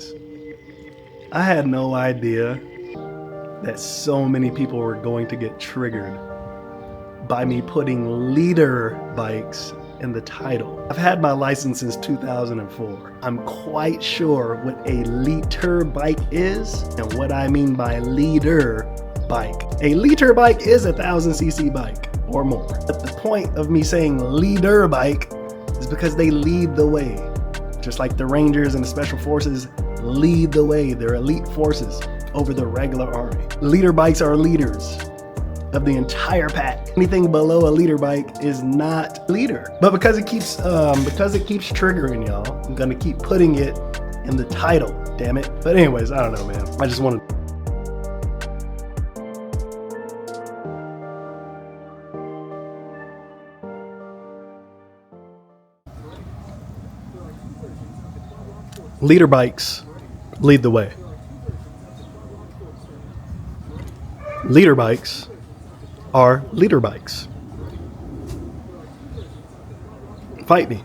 guys, I had no idea that so many people were going to get triggered by me putting liter bikes in the title. I've had my license since 2004. I'm quite sure what a liter bike is and what I mean by liter bike. A liter bike is a 1000cc bike or more. But the point of me saying liter bike is because they lead the way. Just like the Rangers and the Special Forces lead the way. They're elite forces over the regular army. Liter bikes are leaders of the entire pack. Anything below a liter bike is not liter. But because it keeps triggering y'all, I'm gonna keep putting it in the title, damn it. But anyways, I don't know, man. I just wanted liter bikes lead the way. Liter bikes are liter bikes. Fight me.